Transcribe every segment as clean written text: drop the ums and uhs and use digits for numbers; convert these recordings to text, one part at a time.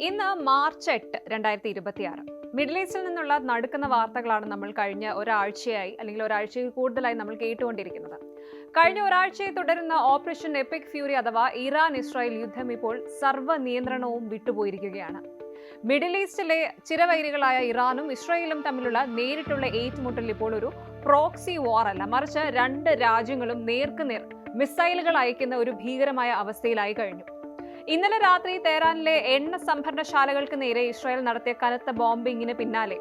ഇന്ന് March 8, 2026. Middle ഈസ്റ്റിൽ നിന്നുള്ള നടുക്കുന്ന വാർത്തകളാണ് നമ്മൾ കഴിഞ്ഞ ഒരാഴ്ചയായി അല്ലെങ്കിൽ ഒരാഴ്ചയിൽ കൂടുതലായി നമ്മൾ കേട്ടുകൊണ്ടിരിക്കുന്നത്. കഴിഞ്ഞ ഒരാഴ്ചയെ തുടരുന്ന ഓപ്പറേഷൻ എപ്പിക് ഫ്യൂരി അഥവാ ഇറാൻ ഇസ്രായേൽ യുദ്ധം ഇപ്പോൾ സർവ്വ നിയന്ത്രണവും വിട്ടുപോയിരിക്കുകയാണ്. മിഡിൽ ഈസ്റ്റിലെ ചിരവൈരികളായ ഇറാനും ഇസ്രായേലും തമ്മിലുള്ള നേരിട്ടുള്ള ഏറ്റുമുട്ടൽ ഇപ്പോൾ ഒരു പ്രോക്സി വാർ അല്ല, മറിച്ച് രണ്ട് രാജ്യങ്ങളും നേർക്കുനേർ മിസൈലുകൾ അയക്കുന്ന ഒരു ഭീകരമായ അവസ്ഥയിലായി കഴിഞ്ഞു. ഇന്നലെ രാത്രി തെഹ്റാനിലെ എണ്ണ സംഭരണശാലകൾക്ക് നേരെ ഇസ്രായേൽ നടത്തിയ കനത്ത ബോംബിങ്ങിന് പിന്നാലെ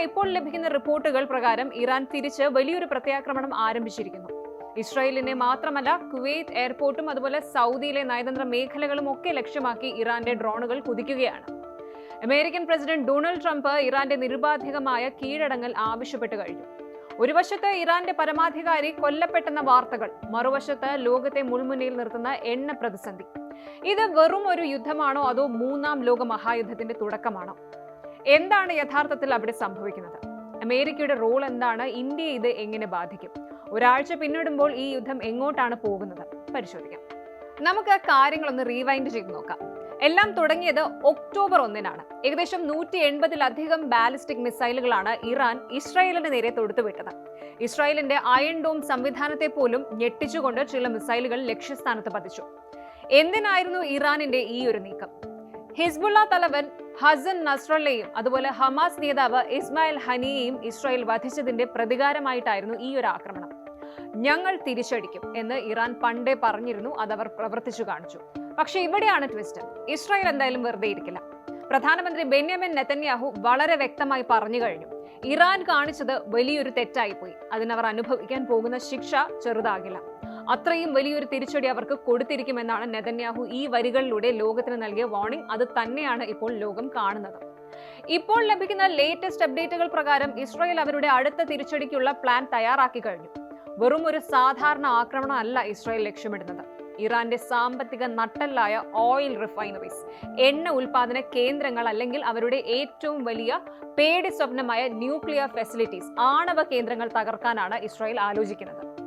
ഇപ്പോൾ ലഭിക്കുന്ന റിപ്പോർട്ടുകൾ പ്രകാരം ഇറാൻ തിരിച്ച് വലിയൊരു പ്രത്യാക്രമണം ആരംഭിച്ചിരിക്കുന്നു. ഇസ്രായേലിനെ മാത്രമല്ല, കുവൈത്ത് എയർപോർട്ടും അതുപോലെ സൗദിയിലെ നയതന്ത്ര മേഖലകളും ഒക്കെ ലക്ഷ്യമാക്കി ഇറാന്റെ ഡ്രോണുകൾ കുതിക്കുകയാണ്. അമേരിക്കൻ പ്രസിഡന്റ് ഡൊണാൾഡ് ട്രംപ് ഇറാന്റെ നിരുപാധികമായ കീഴടങ്ങൽ ആവശ്യപ്പെട്ടു കഴിഞ്ഞു. ഒരു വശത്ത് ഇറാന്റെ പരമാധികാരി കൊല്ലപ്പെട്ടെന്ന വാർത്തകൾ, മറുവശത്ത് ലോകത്തെ മുൾമുനയിൽ നിർത്തുന്ന എണ്ണ പ്രതിസന്ധി. ഇത് വെറും ഒരു യുദ്ധമാണോ അതോ മൂന്നാം ലോക മഹായുദ്ധത്തിന്റെ തുടക്കമാണോ? എന്താണ് യഥാർത്ഥത്തിൽ അവിടെ സംഭവിക്കുന്നത്? അമേരിക്കയുടെ റോൾ എന്താണ്? ഇന്ത്യയെ ഇത് എങ്ങനെ ബാധിക്കും? ഒരാഴ്ച പിന്നിടുമ്പോൾ ഈ യുദ്ധം എങ്ങോട്ടാണ് പോകുന്നത്? പരിശോധിക്കാം. നമുക്ക് കാര്യങ്ങളൊന്ന് റീവൈൻഡ് ചെയ്ത് നോക്കാം. എല്ലാം തുടങ്ങിയത് ഒക്ടോബർ 1-നാണ്. ഏകദേശം 180-ലധികം ബാലിസ്റ്റിക് മിസൈലുകളാണ് ഇറാൻ ഇസ്രായേലിന് നേരെ തൊടുത്തുവിട്ടത്. ഇസ്രായേലിന്റെ അയൺ ഡോം സംവിധാനത്തെ പോലും ഞെട്ടിച്ചുകൊണ്ട് ചില മിസൈലുകൾ ലക്ഷ്യസ്ഥാനത്ത് പതിച്ചു. എന്തിനായിരുന്നു ഇറാനിന്റെ ഈ ഒരു നീക്കം? ഹിസ്ബുള്ള തലവൻ ഹസൻ നസ്രല്ലയും അതുപോലെ ഹമാസ് നേതാവ് ഇസ്മായിൽ ഹനിയെയും ഇസ്രായേൽ വധിച്ചതിന്റെ പ്രതികാരമായിട്ടായിരുന്നു ഈ ഒരു ആക്രമണം. ഞങ്ങൾ തിരിച്ചടിക്കും എന്ന് ഇറാൻ പണ്ടേ പറഞ്ഞിരുന്നു, അതവർ പ്രവർത്തിച്ചു കാണിച്ചു. പക്ഷെ ഇവിടെയാണ് ട്വിസ്റ്റ്. ഇസ്രായേൽ എന്തായാലും വെറുതെ ഇരിക്കില്ല. പ്രധാനമന്ത്രി ബെന്യാമിൻ നെതന്യാഹു വളരെ വ്യക്തമായി പറഞ്ഞു കഴിഞ്ഞു, ഇറാൻ കാണിച്ചത് വലിയൊരു തെറ്റായിപ്പോയി, അതിനവർ അനുഭവിക്കാൻ പോകുന്ന ശിക്ഷ ചെറുതാകില്ല, അത്രയും വലിയൊരു തിരിച്ചടി അവർക്ക് കൊടുത്തിരിക്കുമെന്നാണ് നെതന്യാഹു ഈ വരികളിലൂടെ ലോകത്തിന് നൽകിയ വാർണിംഗ്. അത് തന്നെയാണ് ഇപ്പോൾ ലോകം കാണുന്നത്. ഇപ്പോൾ ലഭിക്കുന്ന ലേറ്റസ്റ്റ് അപ്ഡേറ്റുകൾ പ്രകാരം ഇസ്രായേൽ അവരുടെ അടുത്ത തിരിച്ചടിക്കുള്ള പ്ലാൻ തയ്യാറാക്കി കഴിഞ്ഞു. വെറും ഒരു സാധാരണ ആക്രമണം അല്ല ഇസ്രായേൽ ലക്ഷ്യമിടുന്നത്. ഇറാന്റെ സാമ്പത്തിക നട്ടെല്ലായ ഓയിൽ റിഫൈനറീസ്, എണ്ണ ഉൽപാദന കേന്ദ്രങ്ങൾ, അല്ലെങ്കിൽ അവരുടെ ഏറ്റവും വലിയ പേടി സ്വപ്നമായ ന്യൂക്ലിയർ ഫെസിലിറ്റീസ്, ആണവ കേന്ദ്രങ്ങൾ തകർക്കാനാണ് ഇസ്രായേൽ ആലോചിക്കുന്നത്.